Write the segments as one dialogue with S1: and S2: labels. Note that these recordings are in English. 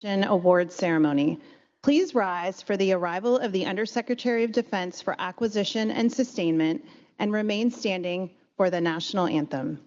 S1: Award ceremony. Please rise for the arrival of the Undersecretary of Defense for Acquisition and Sustainment and remain standing for the national anthem.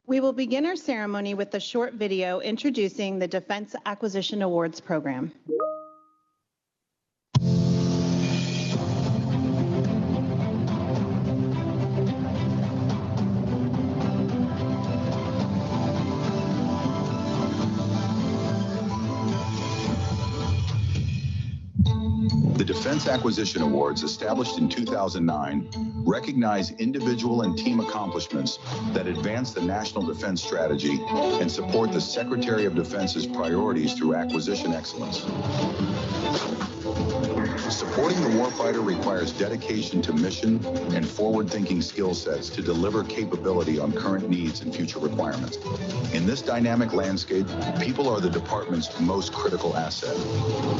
S1: We will begin our ceremony with a short video introducing the Defense Acquisition Awards program.
S2: The Defense Acquisition Awards, established in 2009, recognize individual and team accomplishments that advance the national defense strategy and support the Secretary of Defense's priorities through acquisition excellence. Supporting the warfighter requires dedication to mission and forward-thinking skill sets to deliver capability on current needs and future requirements. In this dynamic landscape, people are the department's most critical asset.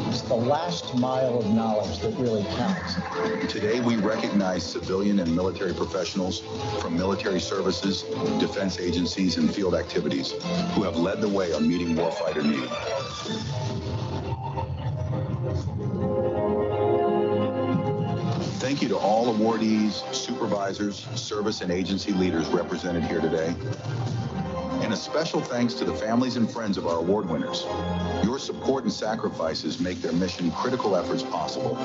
S3: It's the last mile of knowledge that really counts.
S2: Today, we recognize civilian and military professionals from military services, defense agencies, and field activities who have led the way on meeting warfighter need. Thank you to all awardees, supervisors, service and agency leaders represented here today. And a special thanks to the families and friends of our award winners. Your support and sacrifices make their mission critical efforts possible.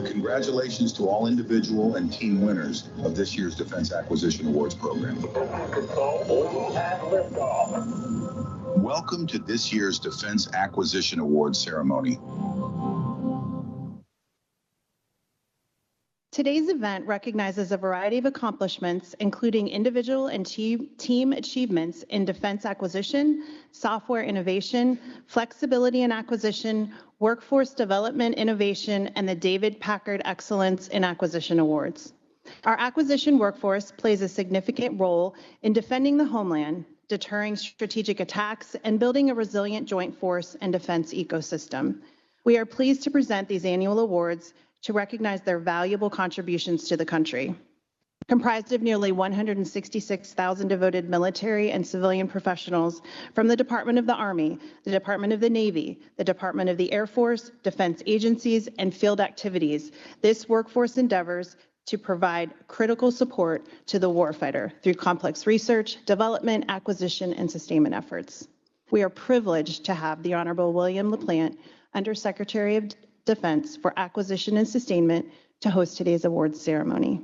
S2: Congratulations to all individual and team winners of this year's Defense Acquisition Awards program. Welcome to this year's Defense Acquisition Awards ceremony.
S1: Today's event recognizes a variety of accomplishments, including individual and team achievements in defense acquisition, software innovation, flexibility and acquisition, workforce development innovation, and the David Packard Excellence in Acquisition Awards. Our acquisition workforce plays a significant role in defending the homeland, deterring strategic attacks, and building a resilient joint force and defense ecosystem. We are pleased to present these annual awards to recognize their valuable contributions to the country. Comprised of nearly 166,000 devoted military and civilian professionals from the Department of the Army, the Department of the Navy, the Department of the Air Force, defense agencies, and field activities, this workforce endeavors to provide critical support to the warfighter through complex research, development, acquisition, and sustainment efforts. We are privileged to have the Honorable William LaPlante, Undersecretary of Defense for Acquisition and Sustainment, to host today's awards ceremony.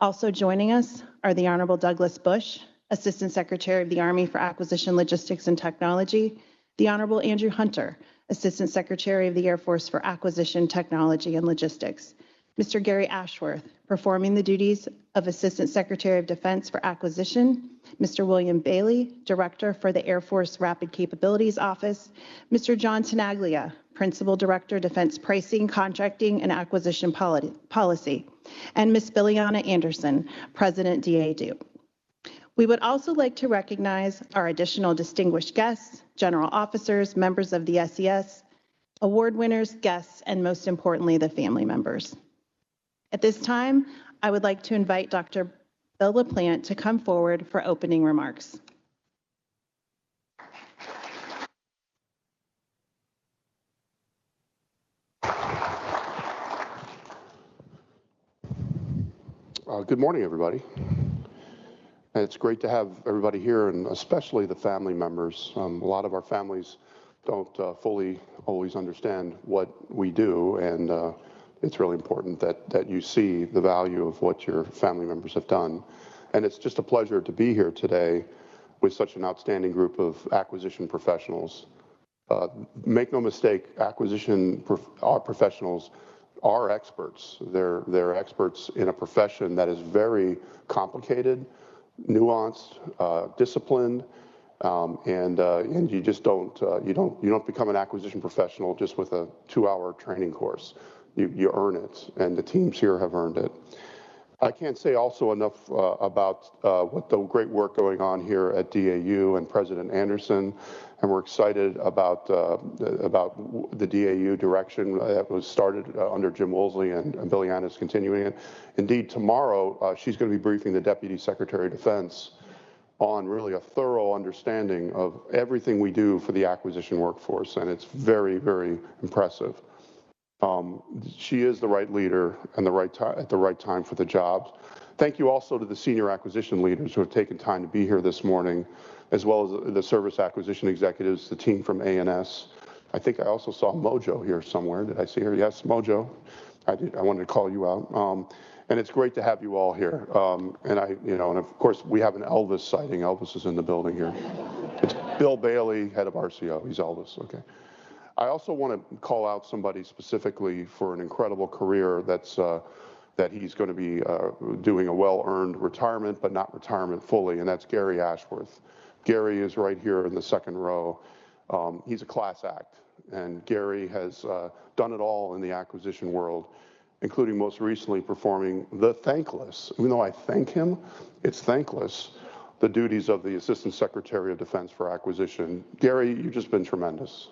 S1: Also joining us are the Honorable Douglas Bush, Assistant Secretary of the Army for Acquisition, Logistics, and Technology, the Honorable Andrew Hunter, Assistant Secretary of the Air Force for Acquisition, Technology, and Logistics, Mr. Gary Ashworth, performing the duties of Assistant Secretary of Defense for Acquisition, Mr. William Bailey, Director for the Air Force Rapid Capabilities Office, Mr. John Tenaglia, Principal Director, Defense Pricing, Contracting, and Acquisition Policy, and Ms. Billiana Anderson, President DA Duke. We would also like to recognize our additional distinguished guests, general officers, members of the SES, award winners, guests, and most importantly, the family members. At this time, I would like to invite Dr. Bill LaPlante to come forward for opening remarks.
S4: Good morning, everybody. It's great to have everybody here, and especially the family members. A lot of our families don't fully always understand what we do, and it's really important that you see the value of what your family members have done. And it's just a pleasure to be here today with such an outstanding group of acquisition professionals. Make no mistake, our professionals are experts. They're experts in a profession that is very complicated, nuanced, disciplined, and you just don't become an acquisition professional just with a 2-hour training course. You earn it, and the teams here have earned it. I can't say also enough about what the great work going on here at DAU and President Anderson, and we're excited about the DAU direction that was started under Jim Woolsey, and Billy Ann is continuing it. Indeed, tomorrow she's going to be briefing the Deputy Secretary of Defense on really a thorough understanding of everything we do for the acquisition workforce, and it's very, very impressive. She is the right leader and at the right time for the job. Thank you also to the senior acquisition leaders who have taken time to be here this morning, as well as the service acquisition executives, the team from A&S. I think I also saw Mojo here somewhere. Did I see her? Yes, Mojo. I wanted to call you out. And it's great to have you all here. And of course, we have an Elvis sighting. Elvis is in the building here. It's Bill Bailey, head of RCO. He's Elvis. Okay. I also want to call out somebody specifically for an incredible career that he's going to be doing a well-earned retirement, but not retirement fully, and that's Gary Ashworth. Gary is right here in the second row. He's a class act, and Gary has done it all in the acquisition world, including most recently performing the thankless, even though I thank him, it's thankless, the duties of the Assistant Secretary of Defense for Acquisition. Gary, you've just been tremendous.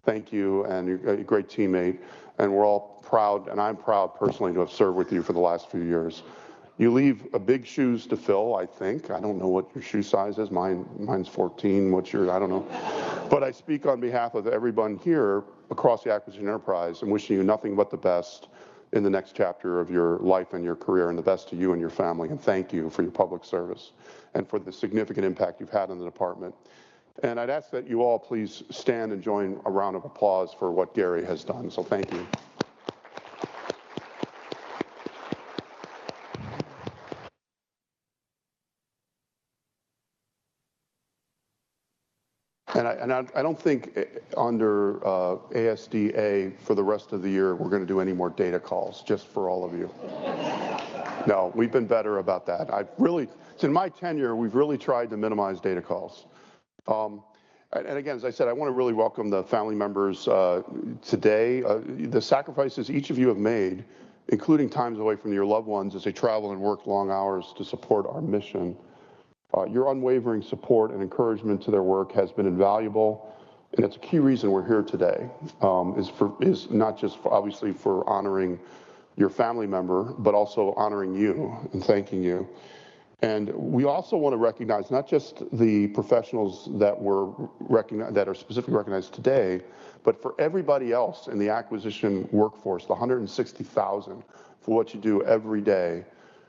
S4: Thank you, and you're a great teammate, and we're all proud, and I'm proud personally to have served with you for the last few years. You leave big shoes to fill, I think. I don't know what your shoe size is. Mine's 14. What's yours? I don't know. But I speak on behalf of everyone here across the acquisition enterprise and wishing you nothing but the best in the next chapter of your life and your career, and the best to you and your family. And thank you for your public service and for the significant impact you've had on the department. And I'd ask that you all please stand and join a round of applause for what Gary has done. So thank you. And I don't think under ASDA for the rest of the year we're going to do any more data calls, just for all of you. No, we've been better about that. In my tenure, we've really tried to minimize data calls. And again, as I said, I want to really welcome the family members today. The sacrifices each of you have made, including times away from your loved ones as they travel and work long hours to support our mission. Your unwavering support and encouragement to their work has been invaluable, and it's a key reason we're here today, is not just obviously for honoring your family member, but also honoring you and thanking you. And we also want to recognize not just the professionals that are specifically recognized today, but for everybody else in the acquisition workforce, the 160,000, for what you do every day.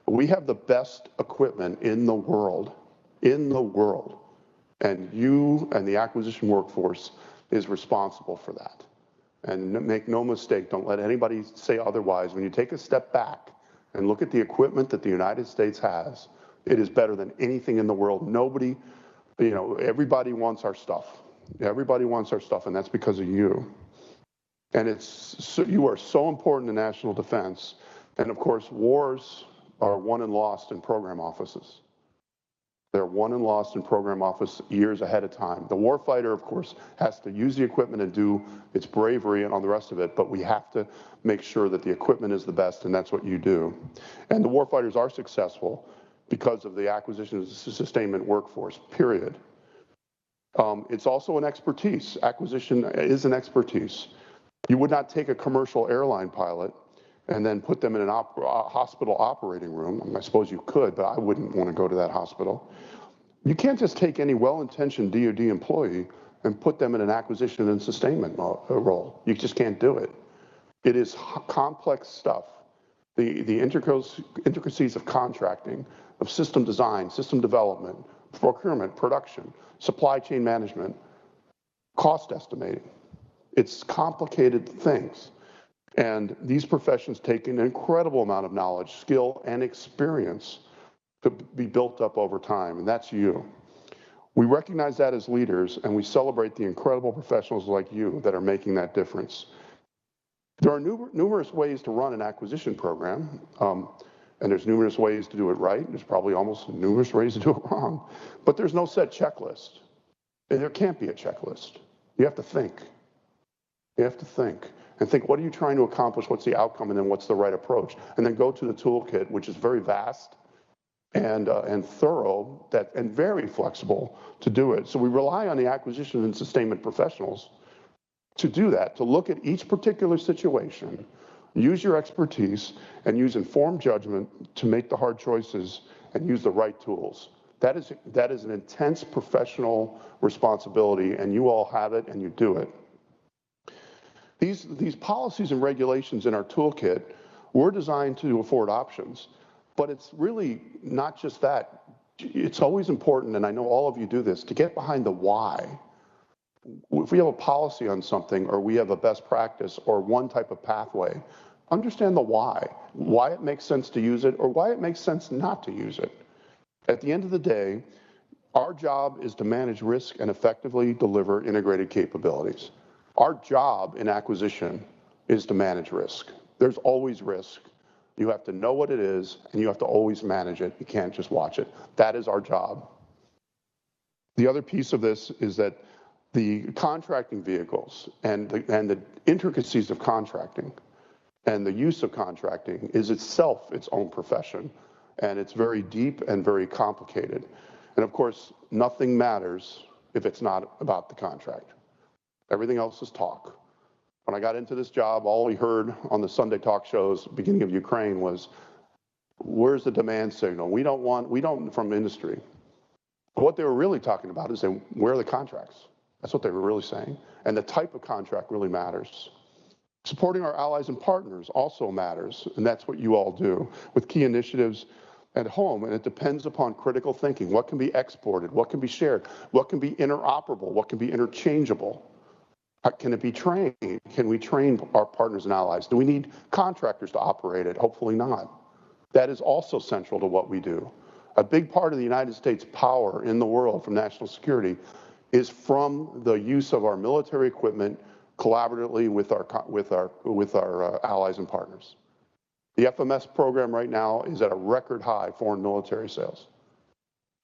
S4: We have the best equipment in the world, and you and the acquisition workforce is responsible for that. And make no mistake, don't let anybody say otherwise. When you take a step back and look at the equipment that the United States has, it is better than anything in the world. Nobody, everybody wants our stuff. Everybody wants our stuff, and that's because of you. And you are so important to national defense. And of course, wars are won and lost in program offices. They're won and lost in program office years ahead of time. The warfighter, of course, has to use the equipment and do its bravery and all the rest of it, but we have to make sure that the equipment is the best, and that's what you do. And the warfighters are successful because of the acquisition of the sustainment workforce, period. It's also an expertise. Acquisition is an expertise. You would not take a commercial airline pilot and then put them in a hospital operating room. I suppose you could, but I wouldn't want to go to that hospital. You can't just take any well-intentioned DoD employee and put them in an acquisition and sustainment role. You just can't do it. It is complex stuff. The intricacies of contracting, of system design, system development, procurement, production, supply chain management, cost estimating. It's complicated things. And these professions take an incredible amount of knowledge, skill, and experience to be built up over time, and that's you. We recognize that as leaders, and we celebrate the incredible professionals like you that are making that difference. There are numerous ways to run an acquisition program, and there's numerous ways to do it right. There's probably almost numerous ways to do it wrong, but there's no set checklist. And there can't be a checklist. You have to think. You have to think. And think, what are you trying to accomplish? What's the outcome? And then what's the right approach? And then go to the toolkit, which is very vast and thorough and very flexible to do it. So we rely on the acquisition and sustainment professionals to do that, to look at each particular situation, use your expertise, and use informed judgment to make the hard choices and use the right tools. That is an intense professional responsibility, and you all have it, and you do it. These policies and regulations in our toolkit were designed to afford options, but it's really not just that. It's always important, and I know all of you do this, to get behind the why. If we have a policy on something, or we have a best practice, or one type of pathway, understand the why it makes sense to use it, or why it makes sense not to use it. At the end of the day, our job is to manage risk and effectively deliver integrated capabilities. Our job in acquisition is to manage risk. There's always risk. You have to know what it is, and you have to always manage it. You can't just watch it. That is our job. The other piece of this is that the contracting vehicles and the intricacies of contracting and the use of contracting is itself its own profession, and it's very deep and very complicated. And of course, nothing matters if it's not about the contract. Everything else is talk. When I got into this job, all we heard on the Sunday talk shows, beginning of Ukraine, was, where's the demand signal? We don't from industry. But what they were really talking about is saying, where are the contracts? That's what they were really saying. And the type of contract really matters. Supporting our allies and partners also matters, and that's what you all do with key initiatives at home, and it depends upon critical thinking. What can be exported? What can be shared? What can be interoperable? What can be interchangeable? Can it be trained? Can we train our partners and allies? Do we need contractors to operate it? Hopefully not. That is also central to what we do. A big part of the United States' power in the world from national security is from the use of our military equipment collaboratively with our allies and partners. The FMS program right now is at a record high foreign military sales.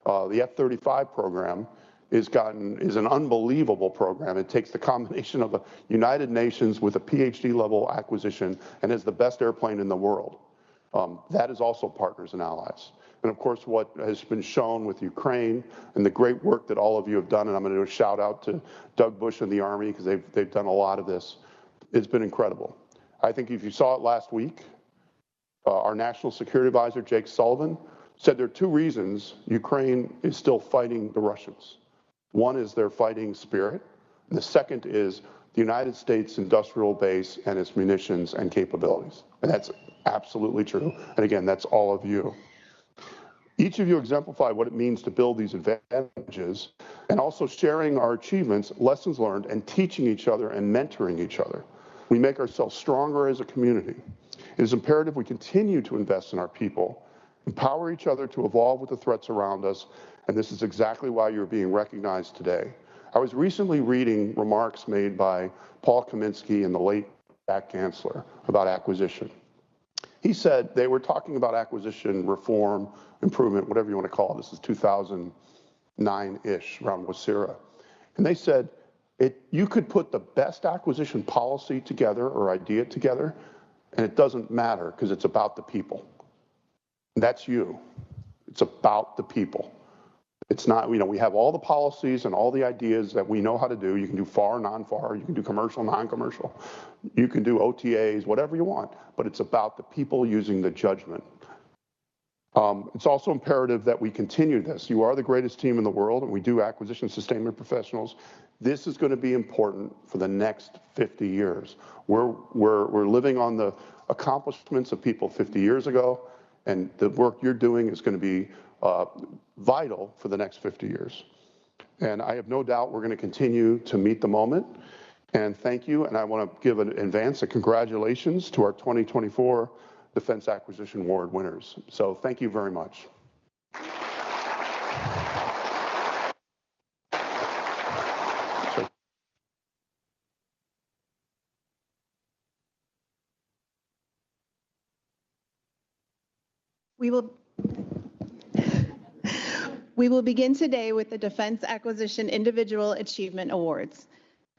S4: The F-35 program is an unbelievable program. It takes the combination of the United Nations with a PhD level acquisition and is the best airplane in the world. That is also partners and allies. And of course, what has been shown with Ukraine and the great work that all of you have done, and I'm going to do a shout out to Doug Bush and the Army because they've done a lot of this, it's been incredible. I think if you saw it last week, our National Security Advisor, Jake Sullivan, said there are two reasons Ukraine is still fighting the Russians. One is their fighting spirit, and the second is the United States industrial base and its munitions and capabilities. And that's absolutely true. And again, that's all of you. Each of you exemplify what it means to build these advantages and also sharing our achievements, lessons learned, and teaching each other and mentoring each other. We make ourselves stronger as a community. It is imperative we continue to invest in our people, empower each other to evolve with the threats around us, and this is exactly why you're being recognized today. I was recently reading remarks made by Paul Kaminsky and the late Jack Gansler about acquisition. He said they were talking about acquisition, reform, improvement, whatever you want to call it. This is 2009-ish, around WSIRA. And they said, you could put the best acquisition policy together or idea together, and it doesn't matter because it's about the people. And that's you. It's about the people. It's not, we have all the policies and all the ideas that we know how to do. You can do FAR, non-FAR, you can do commercial, non-commercial, you can do OTAs, whatever you want, but it's about the people using the judgment. It's also imperative that we continue this. You are the greatest team in the world, and we do acquisition sustainment professionals. This is going to be important for the next 50 years. We're living on the accomplishments of people 50 years ago, and the work you're doing is going to be vital for the next 50 years. And I have no doubt we're going to continue to meet the moment. And thank you. And I want to give an advance of congratulations to our 2024 Defense Acquisition Award winners. So thank you very much.
S1: We will begin today with the Defense Acquisition Individual Achievement Awards.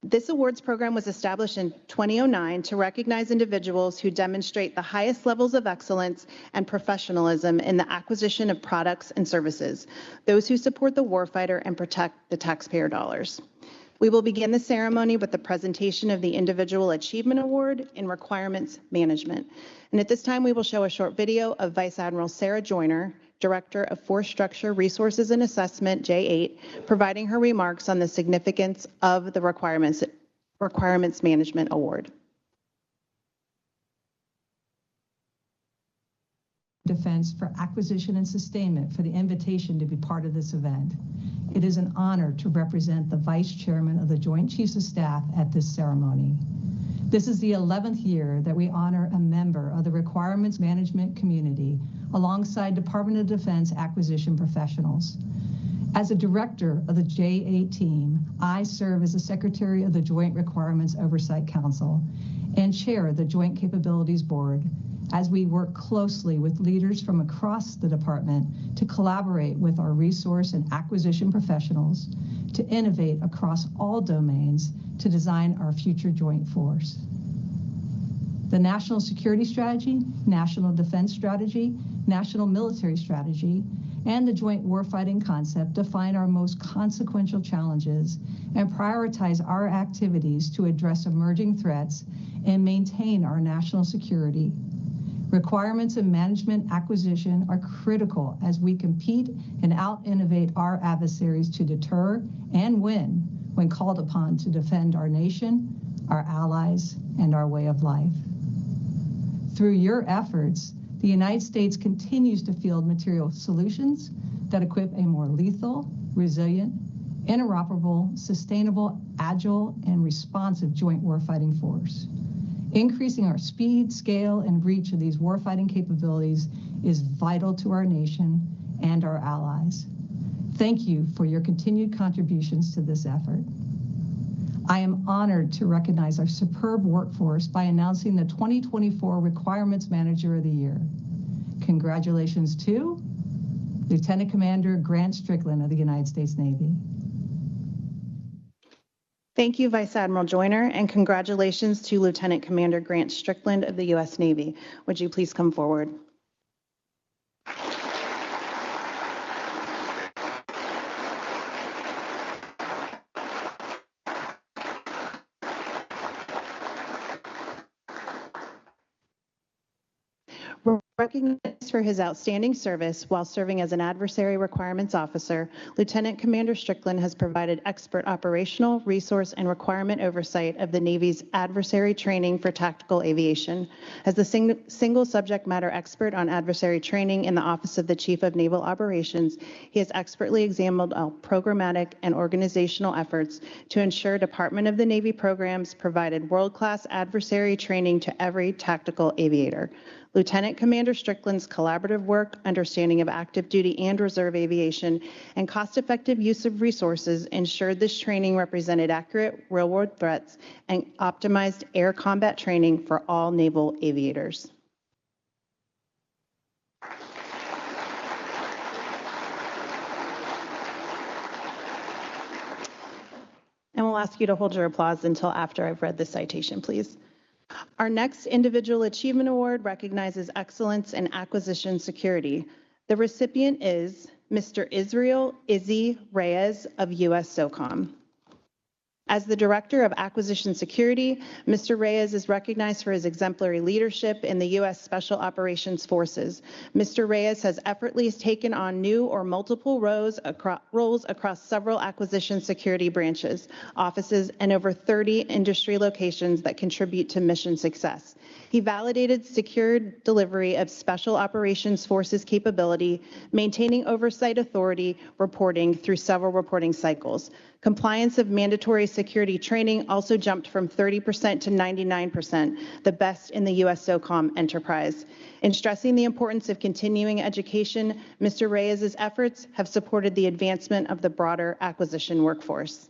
S1: This awards program was established in 2009 to recognize individuals who demonstrate the highest levels of excellence and professionalism in the acquisition of products and services, those who support the warfighter and protect the taxpayer dollars. We will begin the ceremony with the presentation of the Individual Achievement Award in Requirements Management. And at this time, we will show a short video of Vice Admiral Sarah Joyner, Director of Force Structure, Resources and Assessment, J8, providing her remarks on the significance of the Requirements Management Award.
S5: Defense for acquisition and sustainment for the invitation to be part of this event. It is an honor to represent the Vice Chairman of the Joint Chiefs of Staff at this ceremony. This is the 11th year that we honor a member of the requirements management community alongside Department of Defense acquisition professionals. As a director of the J8 team, I serve as the Secretary of the Joint Requirements Oversight Council and chair the Joint Capabilities Board as we work closely with leaders from across the department to collaborate with our resource and acquisition professionals to innovate across all domains to design our future joint force. The National Security Strategy, National Defense Strategy, National Military Strategy, and the Joint Warfighting Concept define our most consequential challenges and prioritize our activities to address emerging threats and maintain our national security. Requirements and management acquisition are critical as we compete and out-innovate our adversaries to deter and win when called upon to defend our nation, our allies, and our way of life. Through your efforts, the United States continues to field material solutions that equip a more lethal, resilient, interoperable, sustainable, agile, and responsive joint warfighting force. Increasing our speed, scale, and reach of these warfighting capabilities is vital to our nation and our allies. Thank you for your continued contributions to this effort. I am honored to recognize our superb workforce by announcing the 2024 Requirements Manager of the Year. Congratulations to Lieutenant Commander Grant Strickland of the United States Navy.
S1: Thank you, Vice Admiral Joyner, and congratulations to Lieutenant Commander Grant Strickland of the U.S. Navy. Would you please come forward? Recognized for his outstanding service while serving as an adversary requirements officer, Lieutenant Commander Strickland has provided expert operational, resource, and requirement oversight of the Navy's adversary training for tactical aviation. As the single subject matter expert on adversary training in the Office of the Chief of Naval Operations, he has expertly examined all programmatic and organizational efforts to ensure Department of the Navy programs provided world-class adversary training to every tactical aviator. Lieutenant Commander Strickland's collaborative work, understanding of active duty and reserve aviation, and cost-effective use of resources ensured this training represented accurate real-world threats and optimized air combat training for all naval aviators. And we'll ask you to hold your applause until after I've read the citation, please. Our next Individual Achievement Award recognizes excellence in acquisition security. The recipient is Mr. Israel Izzy Reyes of U.S. SOCOM. As the Director of Acquisition Security, Mr. Reyes is recognized for his exemplary leadership in the U.S. Special Operations Forces. Mr. Reyes has effortlessly taken on new or multiple roles across several acquisition security branches, offices, and over 30 industry locations that contribute to mission success. He validated secured delivery of Special Operations Forces capability, maintaining oversight authority reporting through several reporting cycles. Compliance of mandatory security training also jumped from 30% to 99%, the best in the U.S. SOCOM enterprise. In stressing the importance of continuing education, Mr. Reyes' efforts have supported the advancement of the broader acquisition workforce.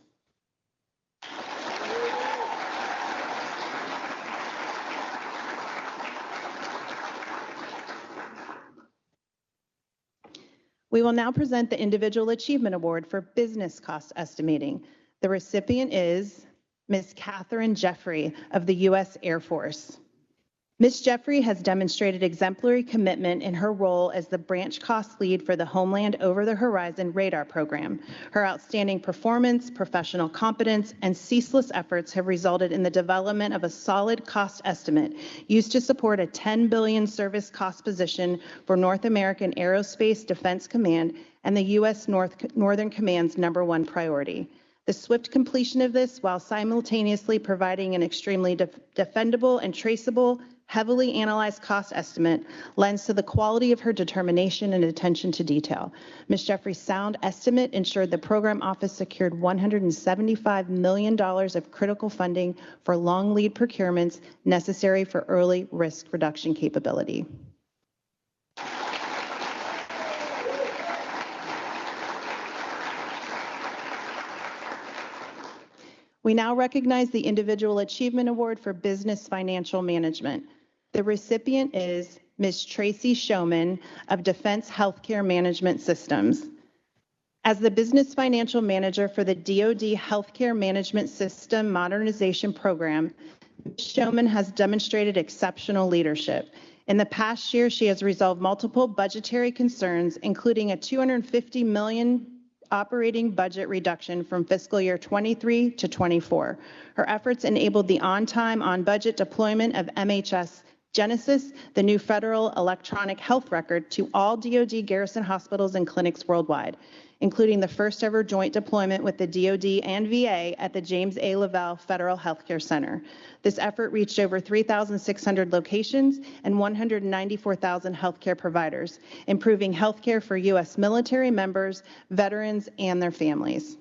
S1: We will now present the Individual Achievement Award for Business Cost Estimating. The recipient is Ms. Catherine Jeffrey of the U.S. Air Force. Ms. Jeffrey has demonstrated exemplary commitment in her role as the branch cost lead for the Homeland Over-the-Horizon Radar Program. Her outstanding performance, professional competence, and ceaseless efforts have resulted in the development of a solid cost estimate used to support a $10 billion service cost position for North American Aerospace Defense Command and the U.S. Northern Command's #1 priority. The swift completion of this, while simultaneously providing an extremely defendable and traceable, heavily analyzed cost estimate, lends to the quality of her determination and attention to detail. Ms. Jeffrey's sound estimate ensured the program office secured $175 million of critical funding for long lead procurements necessary for early risk reduction capability. We now recognize the Individual Achievement Award for Business Financial Management. The recipient is Ms. Tracy Showman of Defense Healthcare Management Systems. As the Business Financial Manager for the DoD Healthcare Management System Modernization Program, Ms. Showman has demonstrated exceptional leadership. In the past year, she has resolved multiple budgetary concerns, including a $250 million operating budget reduction from fiscal year 23 to 24. Her efforts enabled the on-time, on-budget deployment of MHS Genesis, the new federal electronic health record, to all DoD garrison hospitals and clinics worldwide, including the first ever joint deployment with the DoD and VA at the James A. Lavelle Federal Healthcare Center. This effort reached over 3,600 locations and 194,000 healthcare providers, improving healthcare for U.S. military members, veterans, and their families.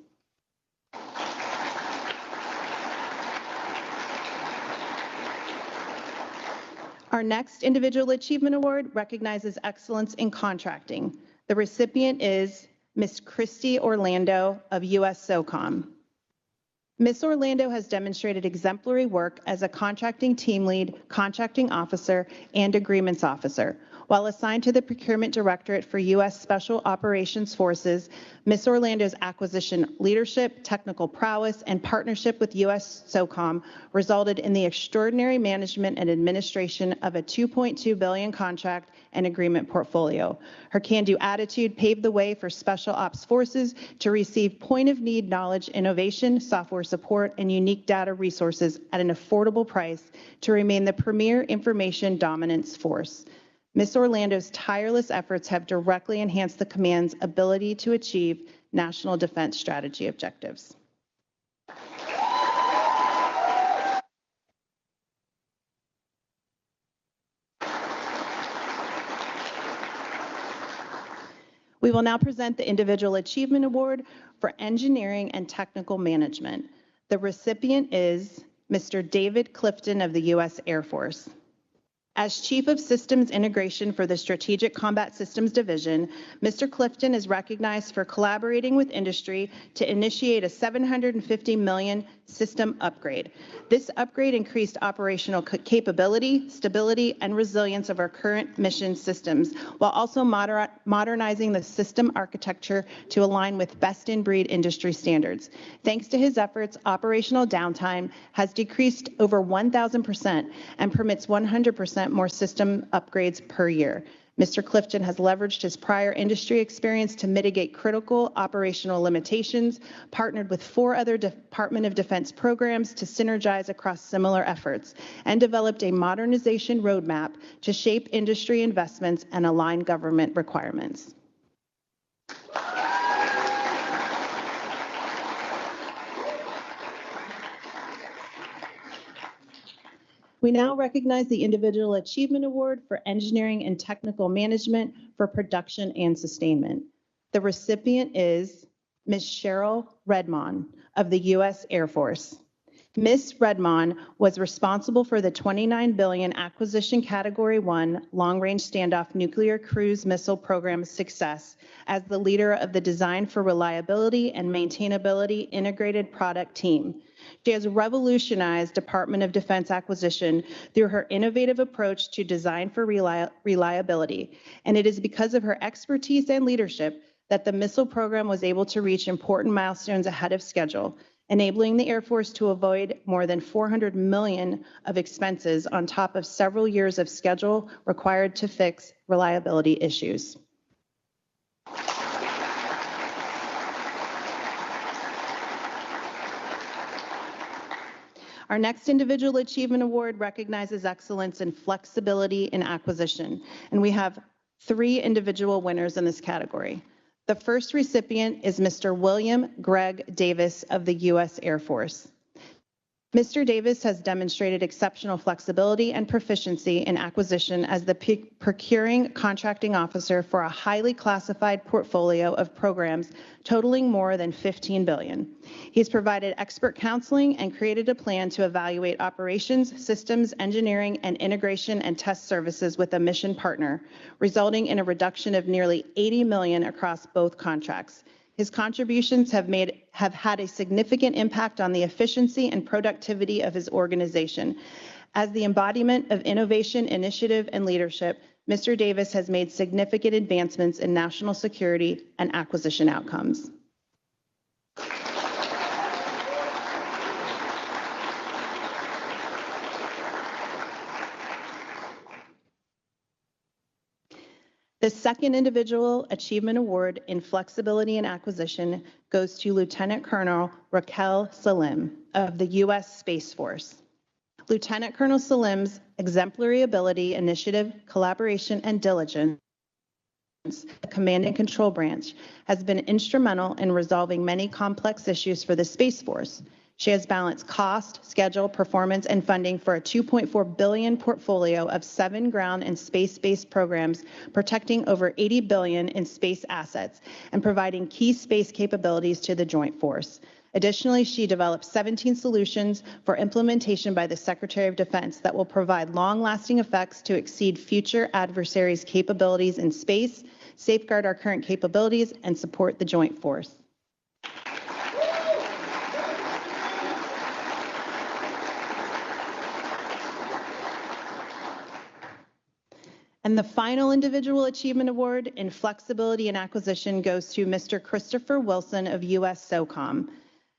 S1: Our next Individual Achievement Award recognizes excellence in contracting. The recipient is Ms. Christy Orlando of U.S. SOCOM. Ms. Orlando has demonstrated exemplary work as a contracting team lead, contracting officer, and agreements officer. While assigned to the Procurement Directorate for U.S. Special Operations Forces, Ms. Orlando's acquisition leadership, technical prowess, and partnership with U.S. SOCOM resulted in the extraordinary management and administration of a $2.2 billion contract and agreement portfolio. Her can-do attitude paved the way for Special Ops Forces to receive point-of-need knowledge, innovation, software support, and unique data resources at an affordable price to remain the premier information dominance force. Ms. Orlando's tireless efforts have directly enhanced the command's ability to achieve national defense strategy objectives. We will now present the Individual Achievement Award for Engineering and Technical Management. The recipient is Mr. David Clifton of the U.S. Air Force. As Chief of Systems Integration for the Strategic Combat Systems Division, Mr. Clifton is recognized for collaborating with industry to initiate a $750 million system upgrade. This upgrade increased operational capability, stability, and resilience of our current mission systems, while also modernizing the system architecture to align with best-in-breed industry standards. Thanks to his efforts, operational downtime has decreased over 1,000% and permits 100% more system upgrades per year. Mr. Clifton has leveraged his prior industry experience to mitigate critical operational limitations, partnered with 4 other Department of Defense programs to synergize across similar efforts, and developed a modernization roadmap to shape industry investments and align government requirements. We now recognize the Individual Achievement Award for Engineering and Technical Management for Production and Sustainment. The recipient is Ms. Cheryl Redmond of the U.S. Air Force. Ms. Redmond was responsible for the $29 billion Acquisition Category 1 Long-Range Standoff Nuclear Cruise Missile Program's success as the leader of the Design for Reliability and Maintainability Integrated Product Team. She has revolutionized Department of Defense acquisition through her innovative approach to design for reliability, and it is because of her expertise and leadership that the missile program was able to reach important milestones ahead of schedule, enabling the Air Force to avoid more than $400 million of expenses on top of several years of schedule required to fix reliability issues. Our next Individual Achievement Award recognizes excellence in flexibility in acquisition, and we have 3 individual winners in this category. The first recipient is Mr. William Greg Davis of the U.S. Air Force. Mr. Davis has demonstrated exceptional flexibility and proficiency in acquisition as the procuring contracting officer for a highly classified portfolio of programs totaling more than $15 billion. He's provided expert counseling and created a plan to evaluate operations, systems, engineering, and integration and test services with a mission partner, resulting in a reduction of nearly $80 million across both contracts. His contributions have had a significant impact on the efficiency and productivity of his organization. As the embodiment of innovation, initiative, and leadership, Mr. Davis has made significant advancements in national security and acquisition outcomes. The second Individual Achievement Award in Flexibility and Acquisition goes to Lieutenant Colonel Raquel Salim of the U.S. Space Force. Lieutenant Colonel Salim's exemplary ability, initiative, collaboration, and diligence, the Command and Control Branch, has been instrumental in resolving many complex issues for the Space Force. She has balanced cost, schedule, performance, and funding for a $2.4 billion portfolio of 7 ground and space-based programs, protecting over $80 billion in space assets and providing key space capabilities to the Joint Force. Additionally, she developed 17 solutions for implementation by the Secretary of Defense that will provide long-lasting effects to exceed future adversaries' capabilities in space, safeguard our current capabilities, and support the Joint Force. And the final Individual Achievement Award in Flexibility and Acquisition goes to Mr. Christopher Wilson of U.S. SOCOM.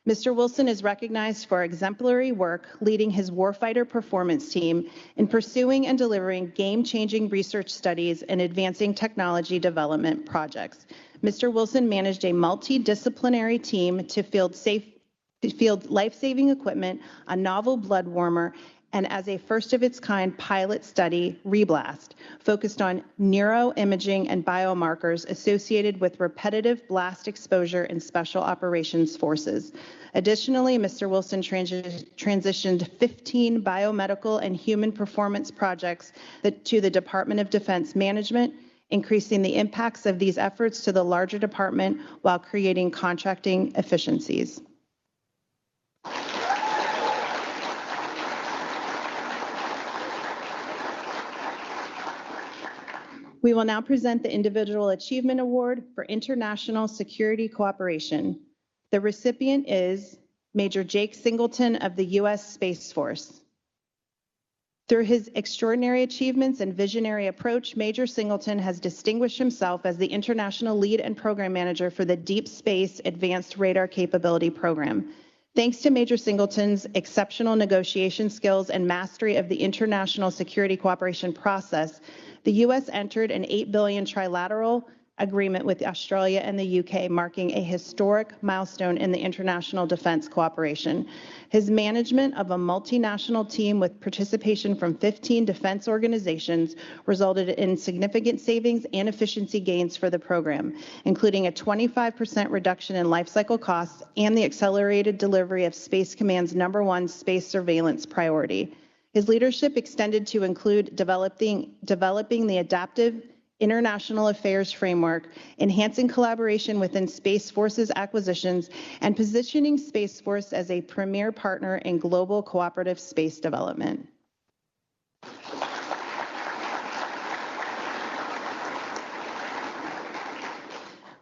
S1: Mr. Wilson is recognized for exemplary work leading his warfighter performance team in pursuing and delivering game-changing research studies and advancing technology development projects. Mr. Wilson managed a multidisciplinary team to field life-saving equipment, a novel blood warmer, and as a first-of-its-kind pilot study, Reblast, focused on neuroimaging and biomarkers associated with repetitive blast exposure in Special Operations Forces. Additionally, Mr. Wilson transitioned 15 biomedical and human performance projects to the Department of Defense Management, increasing the impacts of these efforts to the larger department while creating contracting efficiencies. We will now present the Individual Achievement Award for International Security Cooperation. The recipient is Major Jake Singleton of the U.S. Space Force. Through his extraordinary achievements and visionary approach, Major Singleton has distinguished himself as the international lead and program manager for the Deep Space Advanced Radar Capability Program. Thanks to Major Singleton's exceptional negotiation skills and mastery of the international security cooperation process, the U.S. entered an $8 billion trilateral agreement with Australia and the UK, marking a historic milestone in the international defense cooperation. His management of a multinational team with participation from 15 defense organizations resulted in significant savings and efficiency gains for the program, including a 25% reduction in lifecycle costs and the accelerated delivery of Space Command's #1 space surveillance priority. His leadership extended to include developing the adaptive international affairs framework, enhancing collaboration within Space Force's acquisitions, and positioning Space Force as a premier partner in global cooperative space development.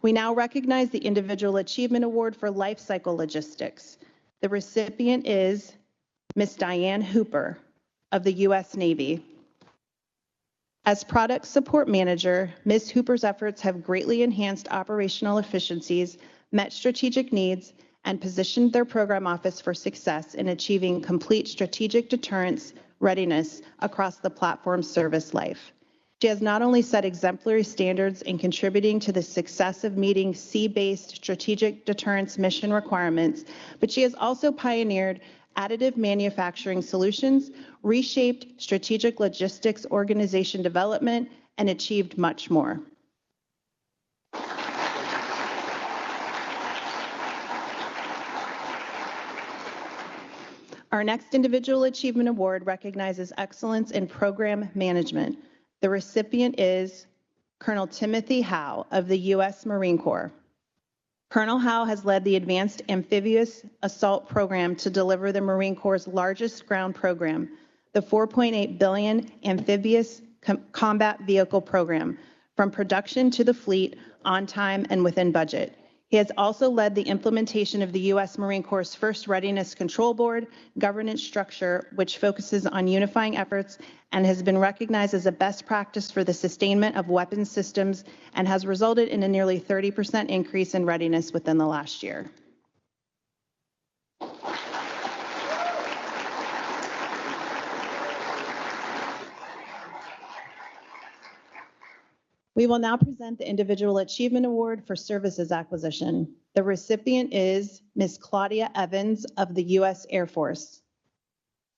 S1: We now recognize the Individual Achievement Award for Life Cycle Logistics. The recipient is Ms. Diane Hooper of the U.S. Navy. As product support manager, Ms. Hooper's efforts have greatly enhanced operational efficiencies, met strategic needs, and positioned their program office for success in achieving complete strategic deterrence readiness across the platform's service life. She has not only set exemplary standards in contributing to the success of meeting sea-based strategic deterrence mission requirements, but she has also pioneered additive manufacturing solutions, reshaped strategic logistics organization development, and achieved much more. Our next Individual Achievement Award recognizes excellence in program management. The recipient is Colonel Timothy Howe of the U.S. Marine Corps. Colonel Howe has led the Advanced Amphibious Assault Program to deliver the Marine Corps' largest ground program, the $4.8 billion Amphibious Combat Vehicle Program, from production to the fleet, on time and within budget. He has also led the implementation of the U.S. Marine Corps' first Readiness Control Board governance structure, which focuses on unifying efforts and has been recognized as a best practice for the sustainment of weapons systems and has resulted in a nearly 30% increase in readiness within the last year. We will now present the Individual Achievement Award for Services Acquisition. The recipient is Ms. Claudia Evans of the U.S. Air Force.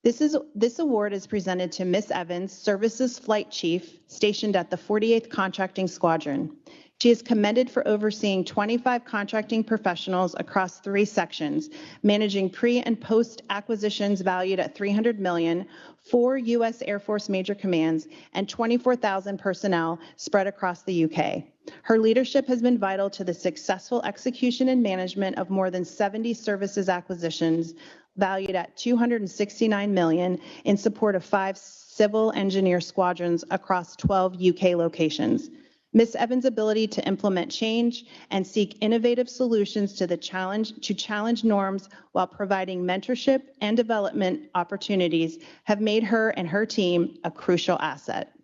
S1: This award is presented to Ms. Evans, Services Flight Chief, stationed at the 48th Contracting Squadron. She is commended for overseeing 25 contracting professionals across 3 sections, managing pre- and post-acquisitions valued at $300 million, 4 U.S. Air Force major commands, and 24,000 personnel spread across the UK. Her leadership has been vital to the successful execution and management of more than 70 services acquisitions, valued at $269 million, in support of 5 civil engineer squadrons across 12 UK locations. Ms. Evans' ability to implement change and seek innovative solutions to challenge norms while providing mentorship and development opportunities have made her and her team a crucial asset.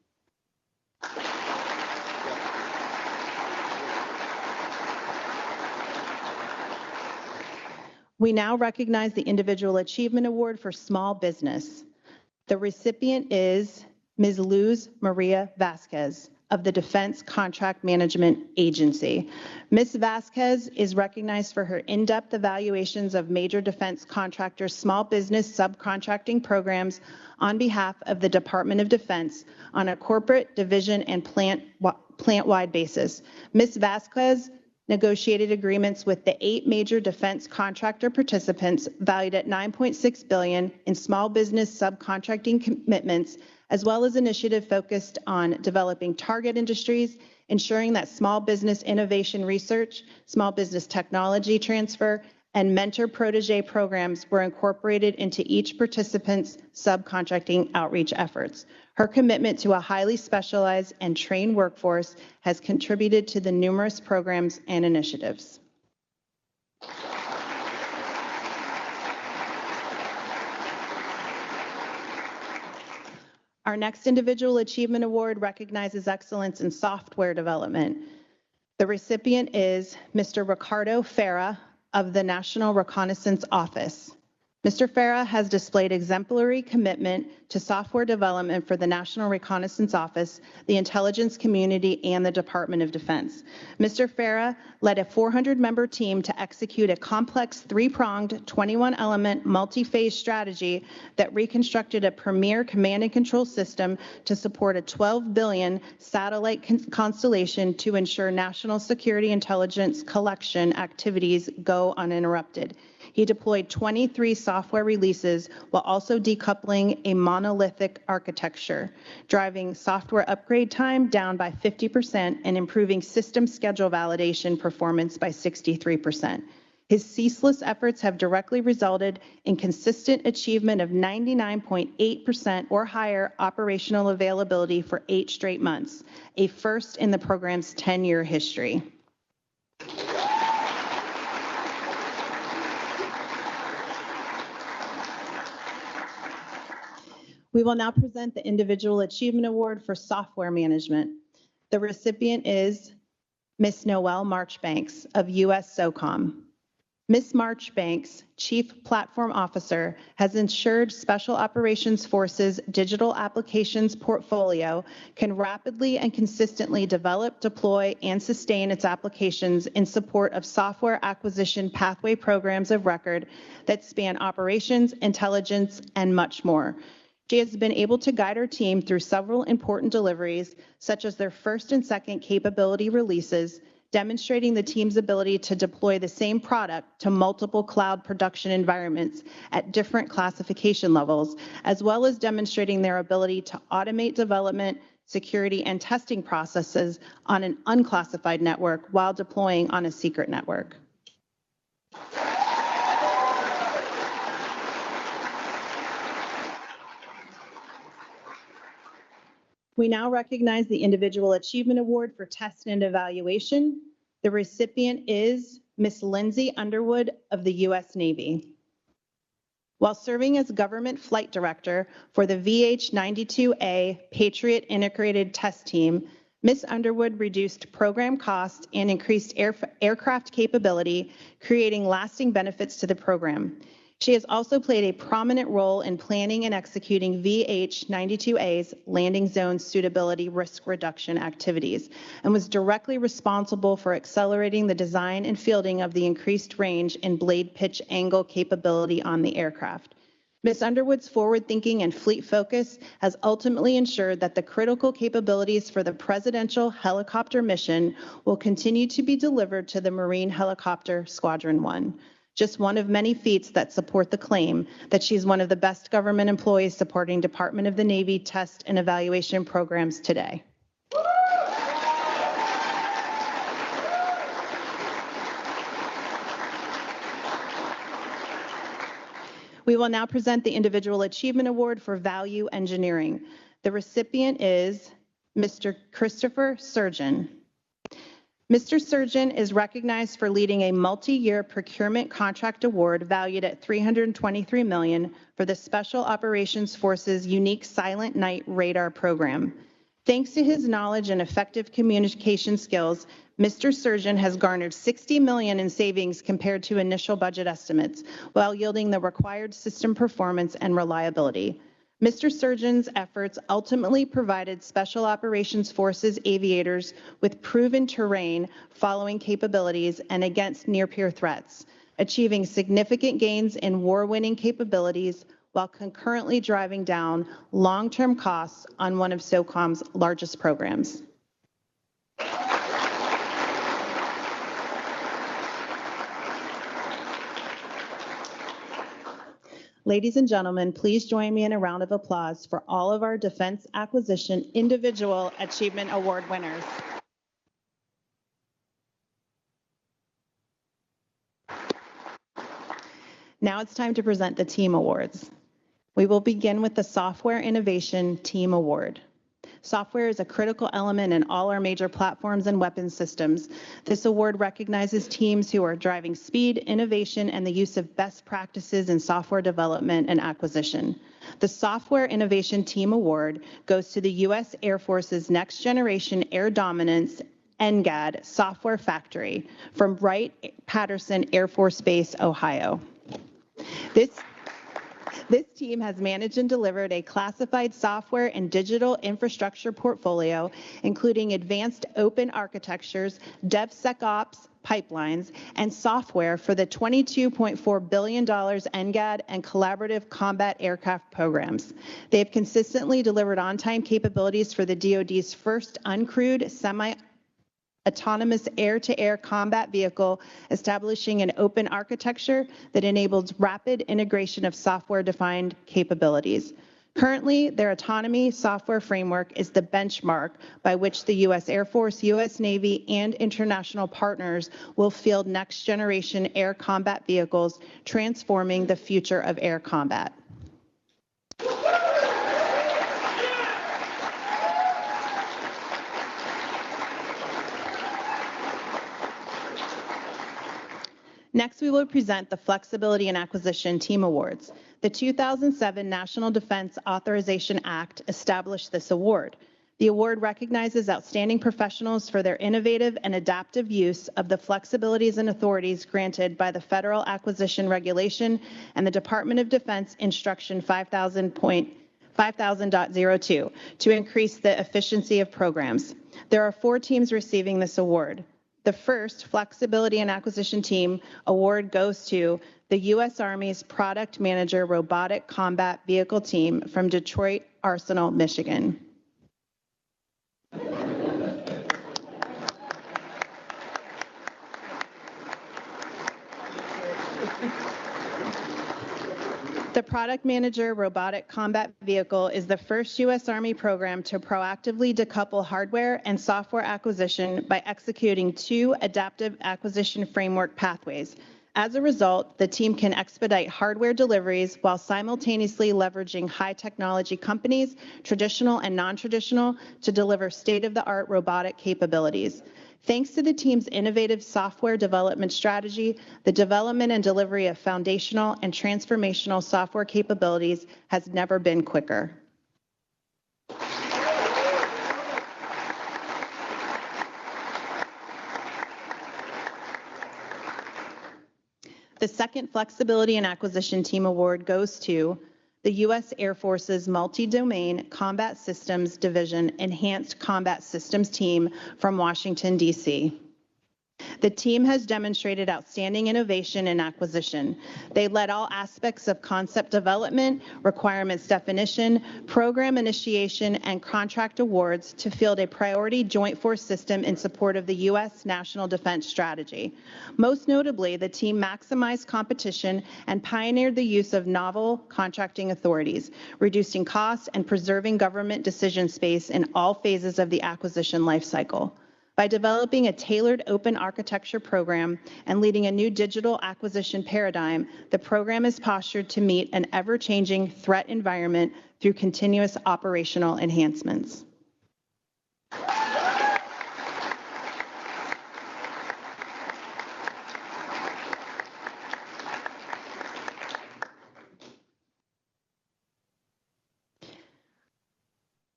S1: We now recognize the Individual Achievement Award for Small Business. The recipient is Ms. Luz Maria Vasquez of the Defense Contract Management Agency. Ms. Vasquez is recognized for her in-depth evaluations of major defense contractors' small business subcontracting programs on behalf of the Department of Defense on a corporate, division, and plant-wide basis. Ms. Vasquez negotiated agreements with the 8 major defense contractor participants valued at $9.6 billion in small business subcontracting commitments, as well as initiative focused on developing target industries, ensuring that small business innovation research, small business technology transfer, and mentor-protege programs were incorporated into each participant's subcontracting outreach efforts. Her commitment to a highly specialized and trained workforce has contributed to the numerous programs and initiatives. Our next Individual Achievement Award recognizes excellence in software development. The recipient is Mr. Ricardo Farah of the National Reconnaissance Office. Mr. Farah has displayed exemplary commitment to software development for the National Reconnaissance Office, the intelligence community, and the Department of Defense. Mr. Farah led a 400-member team to execute a complex three-pronged 21-element multi-phase strategy that reconstructed a premier command and control system to support a $12 billion satellite constellation to ensure national security intelligence collection activities go uninterrupted. He deployed 23 software releases while also decoupling a monolithic architecture, driving software upgrade time down by 50% and improving system schedule validation performance by 63%. His ceaseless efforts have directly resulted in consistent achievement of 99.8% or higher operational availability for 8 straight months, a first in the program's 10-year history. We will now present the Individual Achievement Award for Software Management. The recipient is Ms. Noelle Marchbanks of US SOCOM. Ms. Marchbanks, Chief Platform Officer, has ensured Special Operations Forces digital applications portfolio can rapidly and consistently develop, deploy, and sustain its applications in support of software acquisition pathway programs of record that span operations, intelligence, and much more. She has been able to guide her team through several important deliveries, such as their first and second capability releases, demonstrating the team's ability to deploy the same product to multiple cloud production environments at different classification levels, as well as demonstrating their ability to automate development, security, and testing processes on an unclassified network while deploying on a secret network. We now recognize the Individual Achievement Award for Test and Evaluation. The recipient is Ms. Lindsay Underwood of the U.S. Navy. While serving as Government Flight Director for the VH-92A Patriot Integrated Test Team, Ms. Underwood reduced program costs and increased aircraft capability, creating lasting benefits to the program. She has also played a prominent role in planning and executing VH-92A's landing zone suitability risk reduction activities and was directly responsible for accelerating the design and fielding of the increased range and blade pitch angle capability on the aircraft. Ms. Underwood's forward-thinking and fleet focus has ultimately ensured that the critical capabilities for the presidential helicopter mission will continue to be delivered to the Marine Helicopter Squadron 1. Just one of many feats that support the claim that she's one of the best government employees supporting Department of the Navy test and evaluation programs today. We will now present the Individual Achievement Award for Value Engineering. The recipient is Mr. Christopher Surgeon. Mr. Surgeon is recognized for leading a multi-year procurement contract award valued at $323 million for the Special Operations Force's unique Silent Night radar program. Thanks to his knowledge and effective communication skills, Mr. Surgeon has garnered $60 million in savings compared to initial budget estimates, while yielding the required system performance and reliability. Mr. Surgeon's efforts ultimately provided Special Operations Forces aviators with proven terrain following capabilities and against near-peer threats, achieving significant gains in war-winning capabilities while concurrently driving down long-term costs on one of SOCOM's largest programs. Ladies and gentlemen, please join me in a round of applause for all of our Defense Acquisition Individual Achievement Award winners. Now it's time to present the team awards. We will begin with the Software Innovation Team Award. Software is a critical element in all our major platforms and weapons systems. This award recognizes teams who are driving speed, innovation, and the use of best practices in software development and acquisition. The Software Innovation Team Award goes to the U.S. Air Force's Next Generation Air Dominance NGAD Software Factory from Wright-Patterson Air Force Base, Ohio. This team has managed and delivered a classified software and digital infrastructure portfolio, including advanced open architectures, DevSecOps pipelines, and software for the $22.4 billion NGAD and collaborative combat aircraft programs. They have consistently delivered on-time capabilities for the DoD's first uncrewed semi-autonomous air-to-air combat vehicle, establishing an open architecture that enables rapid integration of software-defined capabilities. Currently, their autonomy software framework is the benchmark by which the U.S. Air Force, U.S. Navy, and international partners will field next-generation air combat vehicles, transforming the future of air combat. Next, we will present the Flexibility and Acquisition Team Awards. The 2007 National Defense Authorization Act established this award. The award recognizes outstanding professionals for their innovative and adaptive use of the flexibilities and authorities granted by the Federal Acquisition Regulation and the Department of Defense Instruction 5000.02 to increase the efficiency of programs. There are 4 teams receiving this award. The first Flexibility and Acquisition Team Award goes to the U.S. Army's Product Manager Robotic Combat Vehicle Team from Detroit Arsenal, Michigan. The Product Manager Robotic Combat Vehicle is the first U.S. Army program to proactively decouple hardware and software acquisition by executing 2 adaptive acquisition framework pathways. As a result, the team can expedite hardware deliveries while simultaneously leveraging high technology companies, traditional and non-traditional, to deliver state-of-the-art robotic capabilities. Thanks to the team's innovative software development strategy, the development and delivery of foundational and transformational software capabilities has never been quicker. The second Flexibility and Acquisition Team Award goes to the U.S. Air Force's Multi-Domain Combat Systems Division Enhanced Combat Systems Team from Washington, D.C. The team has demonstrated outstanding innovation and acquisition. They led all aspects of concept development, requirements definition, program initiation, and contract awards to field a priority joint force system in support of the U.S. National Defense Strategy. Most notably, the team maximized competition and pioneered the use of novel contracting authorities, reducing costs and preserving government decision space in all phases of the acquisition lifecycle. By developing a tailored open architecture program and leading a new digital acquisition paradigm, the program is postured to meet an ever-changing threat environment through continuous operational enhancements.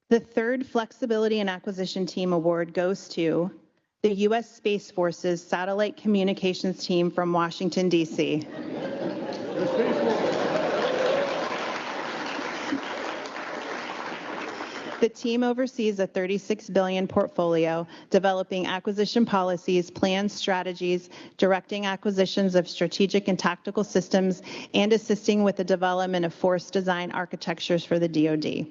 S1: The third Flexibility and Acquisition Team Award goes to the U.S. Space Force's Satellite Communications Team from Washington, D.C. The team oversees a $36 billion portfolio, developing acquisition policies, plans, strategies, directing acquisitions of strategic and tactical systems, and assisting with the development of force design architectures for the DoD.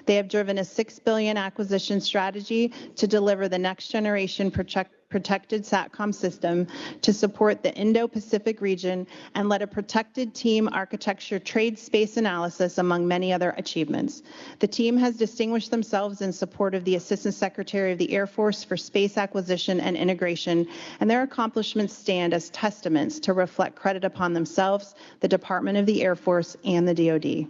S1: They have driven a $6 billion acquisition strategy to deliver the next generation protected SATCOM system to support the Indo-Pacific region and led a protected team architecture trade space analysis, among many other achievements. The team has distinguished themselves in support of the Assistant Secretary of the Air Force for Space Acquisition and Integration, and their accomplishments stand as testaments to reflect credit upon themselves, the Department of the Air Force, and the DoD.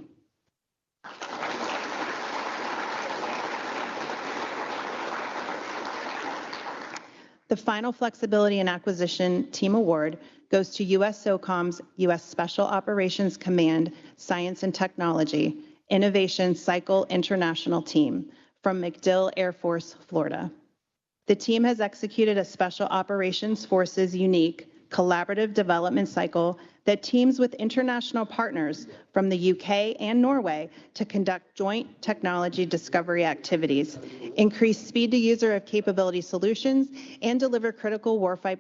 S1: The final Flexibility and Acquisition Team Award goes to U.S. SOCOM's U.S. Special Operations Command Science and Technology Innovation Cycle International Team from MacDill Air Force, Florida. The team has executed a Special Operations Forces unique collaborative development cycle that teams with international partners from the UK and Norway to conduct joint technology discovery activities, increase speed to user of capability solutions, and deliver critical warfighter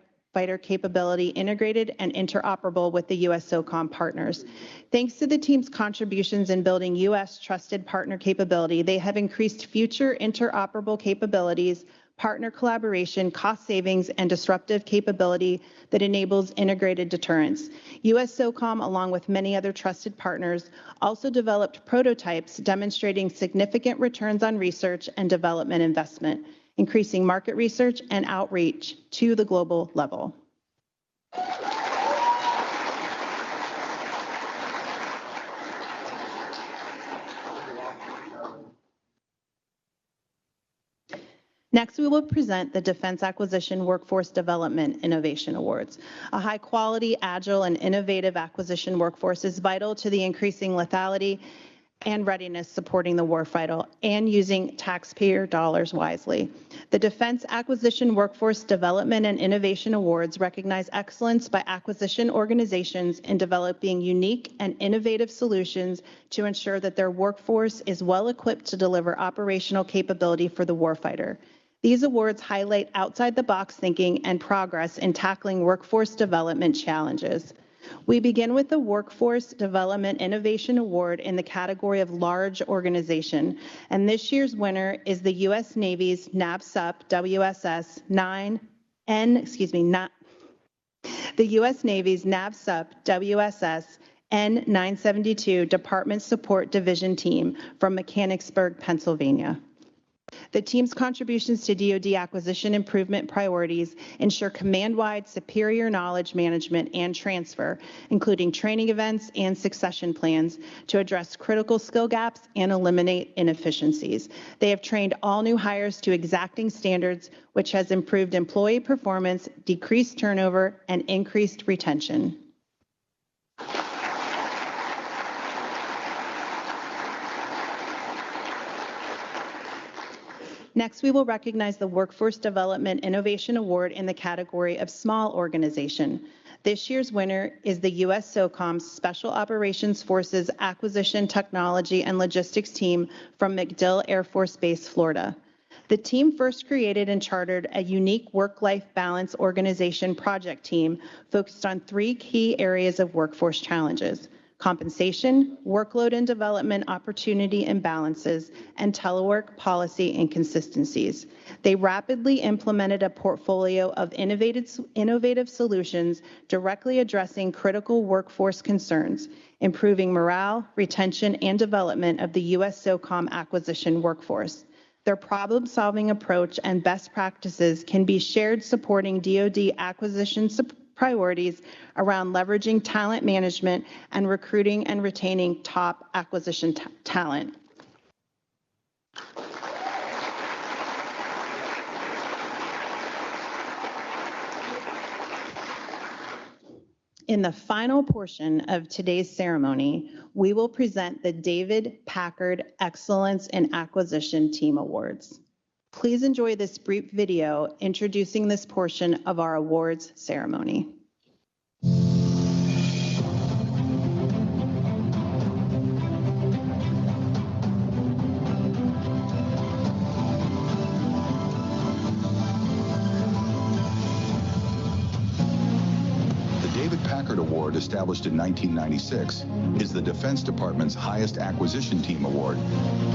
S1: capability integrated and interoperable with the U.S. SOCOM partners. Thanks to the team's contributions in building U.S. trusted partner capability, they have increased future interoperable capabilities, partner collaboration, cost savings, and disruptive capability that enables integrated deterrence. U.S. SOCOM, along with many other trusted partners, also developed prototypes demonstrating significant returns on research and development investment, increasing market research and outreach to the global level. Next, we will present the Defense Acquisition Workforce Development Innovation Awards. A high-quality, agile, and innovative acquisition workforce is vital to the increasing lethality and readiness supporting the warfighter and using taxpayer dollars wisely. The Defense Acquisition Workforce Development and Innovation Awards recognize excellence by acquisition organizations in developing unique and innovative solutions to ensure that their workforce is well equipped to deliver operational capability for the warfighter. These awards highlight outside-the-box thinking and progress in tackling workforce development challenges. We begin with the Workforce Development Innovation Award in the category of large organization, and this year's winner is the U.S. Navy's NAVSUP WSS 9, the U.S. Navy's NAVSUP WSS N972 Department Support Division Team from Mechanicsburg, Pennsylvania. The team's contributions to DoD acquisition improvement priorities ensure command-wide superior knowledge management and transfer, including training events and succession plans to address critical skill gaps and eliminate inefficiencies. They have trained all new hires to exacting standards, which has improved employee performance, decreased turnover, and increased retention. Next, we will recognize the Workforce Development Innovation Award in the category of small organization. This year's winner is the U.S. SOCOM's Special Operations Forces Acquisition Technology and Logistics Team from MacDill Air Force Base, Florida. The team first created and chartered a unique work-life balance organization project team focused on 3 key areas of workforce challenges: compensation, workload and development opportunity imbalances, and telework policy inconsistencies. They rapidly implemented a portfolio of innovative solutions directly addressing critical workforce concerns, improving morale, retention, and development of the U.S. SOCOM acquisition workforce. Their problem-solving approach and best practices can be shared supporting DoD acquisition priorities around leveraging talent management and recruiting and retaining top acquisition talent. In the final portion of today's ceremony, we will present the David Packard Excellence in Acquisition Team Awards. Please enjoy this brief video introducing this portion of our awards ceremony.
S2: Award, established in 1996, is the Defense Department's highest acquisition team award.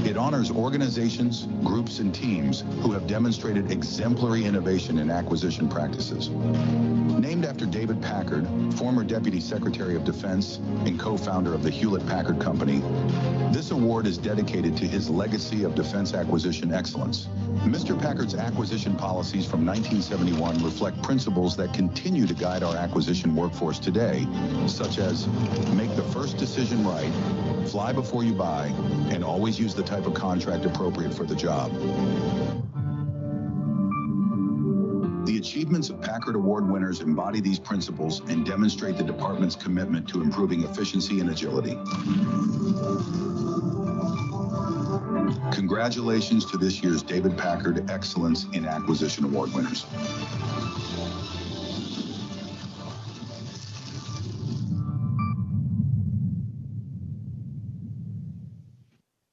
S2: It honors organizations, groups, and teams who have demonstrated exemplary innovation in acquisition practices. Named after David Packard, former Deputy Secretary of Defense and co-founder of the Hewlett-Packard Company, this award is dedicated to his legacy of defense acquisition excellence. Mr. Packard's acquisition policies from 1971 reflect principles that continue to guide our acquisition workforce today, such as make the first decision right, fly before you buy, and always use the type of contract appropriate for the job. The achievements of Packard Award winners embody these principles and demonstrate the department's commitment to improving efficiency and agility. Congratulations to this year's David Packard Excellence in Acquisition Award winners.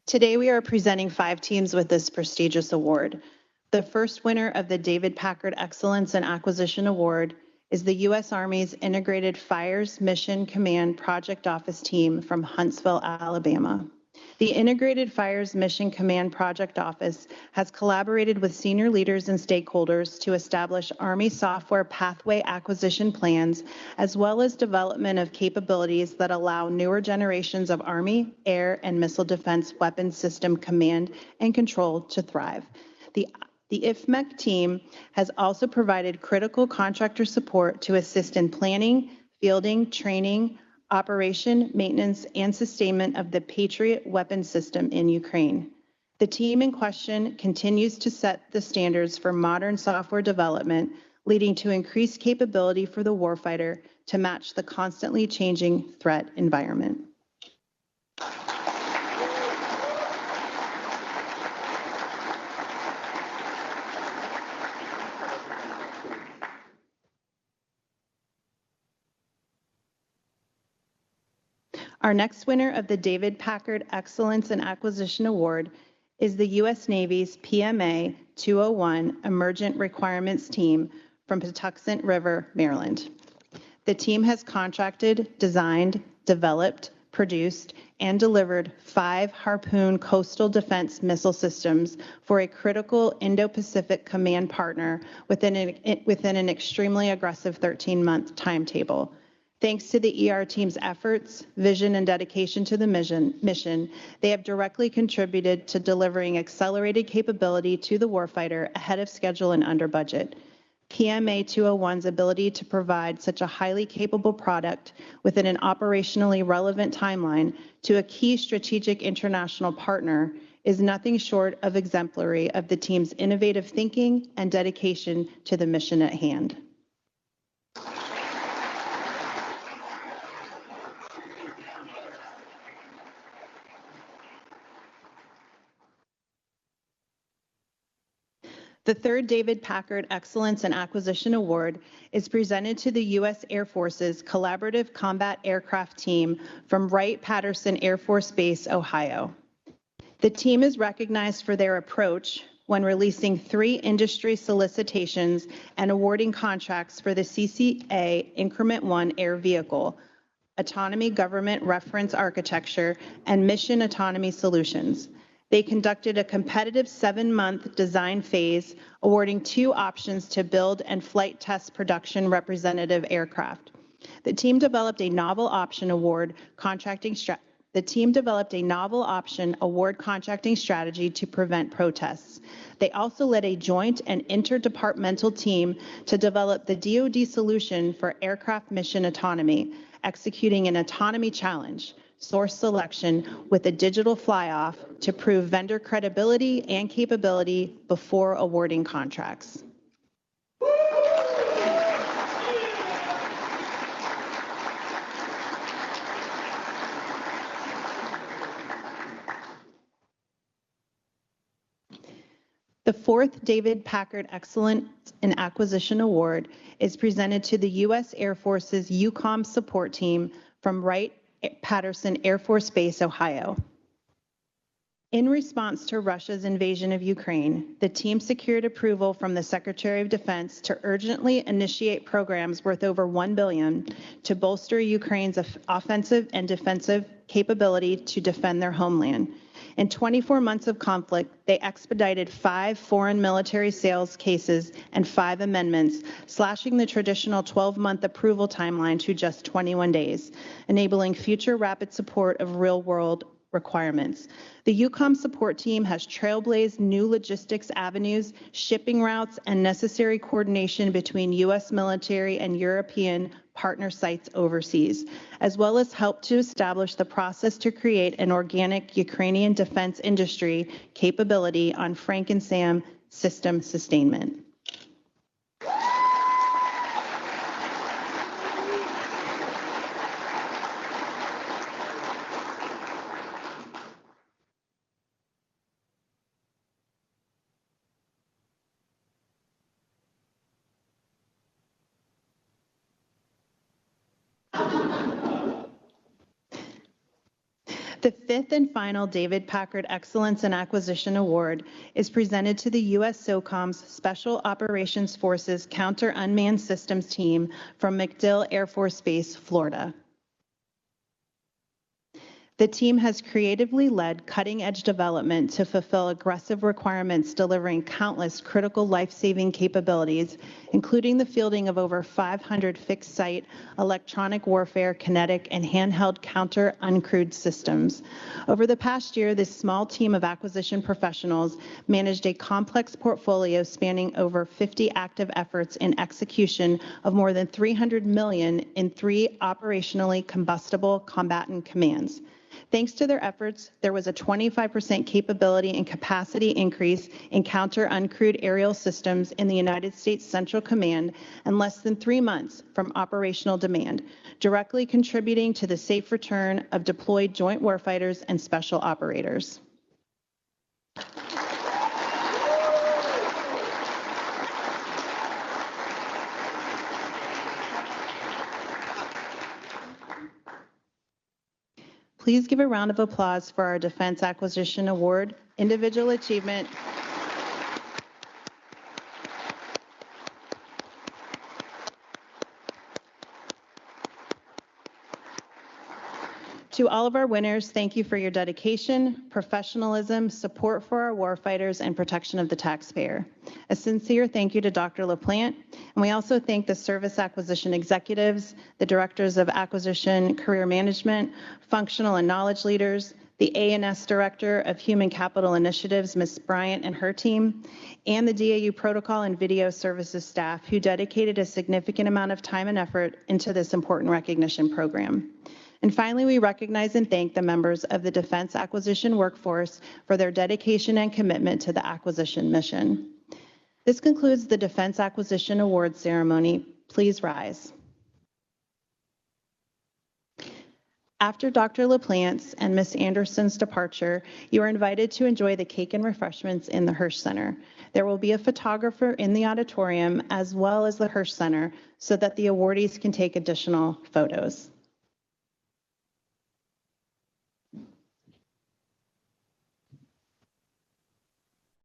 S1: Today, we are presenting 5 teams with this prestigious award. The first winner of the David Packard Excellence in Acquisition Award is the U.S. Army's Integrated Fires Mission Command Project Office team from Huntsville, Alabama. The Integrated Fires Mission Command Project Office has collaborated with senior leaders and stakeholders to establish Army software pathway acquisition plans, as well as development of capabilities that allow newer generations of Army, air, and missile defense weapons system command and control to thrive. The IFMEC team has also provided critical contractor support to assist in planning, fielding, training, operation, maintenance, and sustainment of the Patriot weapon system in Ukraine. The team in question continues to set the standards for modern software development, leading to increased capability for the warfighter to match the constantly changing threat environment. Our next winner of the David Packard Excellence in Acquisition Award is the U.S. Navy's PMA 201 Emergent Requirements Team from Patuxent River, Maryland. The team has contracted, designed, developed, produced, and delivered 5 Harpoon coastal defense missile systems for a critical Indo-Pacific command partner within an extremely aggressive 13-month timetable. Thanks to the ER team's efforts, vision, and dedication to the mission, they have directly contributed to delivering accelerated capability to the warfighter ahead of schedule and under budget. PMA 201's ability to provide such a highly capable product within an operationally relevant timeline to a key strategic international partner is nothing short of exemplary of the team's innovative thinking and dedication to the mission at hand. The third David Packard Excellence in Acquisition Award is presented to the U.S. Air Force's Collaborative Combat Aircraft Team from Wright-Patterson Air Force Base, Ohio. The team is recognized for their approach when releasing 3 industry solicitations and awarding contracts for the CCA Increment 1 air vehicle, Autonomy Government Reference Architecture, and Mission Autonomy Solutions. They conducted a competitive 7-month design phase, awarding 2 options to build and flight test production representative aircraft. The team developed a novel option award contracting strategy to prevent protests. They also led a joint and interdepartmental team to develop the DoD solution for aircraft mission autonomy, executing an autonomy challenge, source selection with a digital fly-off to prove vendor credibility and capability before awarding contracts. The fourth David Packard Excellence in Acquisition Award is presented to the U.S. Air Force's UCOM support team from Wright-Patterson Air Force Base, Ohio. In response to Russia's invasion of Ukraine, the team secured approval from the Secretary of Defense to urgently initiate programs worth over $1 billion to bolster Ukraine's offensive and defensive capability to defend their homeland. In 24 months of conflict, they expedited 5 foreign military sales cases and 5 amendments, slashing the traditional 12-month approval timeline to just 21 days, enabling future rapid support of real-world requirements. The UCOM support team has trailblazed new logistics avenues, shipping routes, and necessary coordination between U.S. military and European partner sites overseas, as well as helped to establish the process to create an organic Ukrainian defense industry capability on Franken-SAM system sustainment. The fifth and final David Packard Excellence in Acquisition Award is presented to the U.S. SOCOM's Special Operations Forces Counter Unmanned Systems Team from MacDill Air Force Base, Florida. The team has creatively led cutting-edge development to fulfill aggressive requirements, delivering countless critical life-saving capabilities, including the fielding of over 500 fixed-site electronic warfare, kinetic, and handheld counter-uncrewed systems. Over the past year, this small team of acquisition professionals managed a complex portfolio spanning over 50 active efforts in execution of more than $300 million in 3 operationally combustible combatant commands. Thanks to their efforts, there was a 25% capability and capacity increase in counter-uncrewed aerial systems in the United States Central Command in less than 3 months from operational demand, directly contributing to the safe return of deployed joint warfighters and special operators. Please give a round of applause for our Defense Acquisition Award, Individual Achievement. To all of our winners, thank you for your dedication, professionalism, support for our warfighters, and protection of the taxpayer. A sincere thank you to Dr. LaPlante, and we also thank the service acquisition executives, the directors of acquisition career management, functional and knowledge leaders, the A&S Director of Human Capital Initiatives, Ms. Bryant and her team, and the DAU Protocol and Video Services staff who dedicated a significant amount of time and effort into this important recognition program. And finally, we recognize and thank the members of the Defense Acquisition Workforce for their dedication and commitment to the acquisition mission. This concludes the Defense Acquisition Awards ceremony. Please rise. After Dr. LaPlante's and Ms. Anderson's departure, you are invited to enjoy the cake and refreshments in the Hirsch Center. There will be a photographer in the auditorium as well as the Hirsch Center so that the awardees can take additional photos.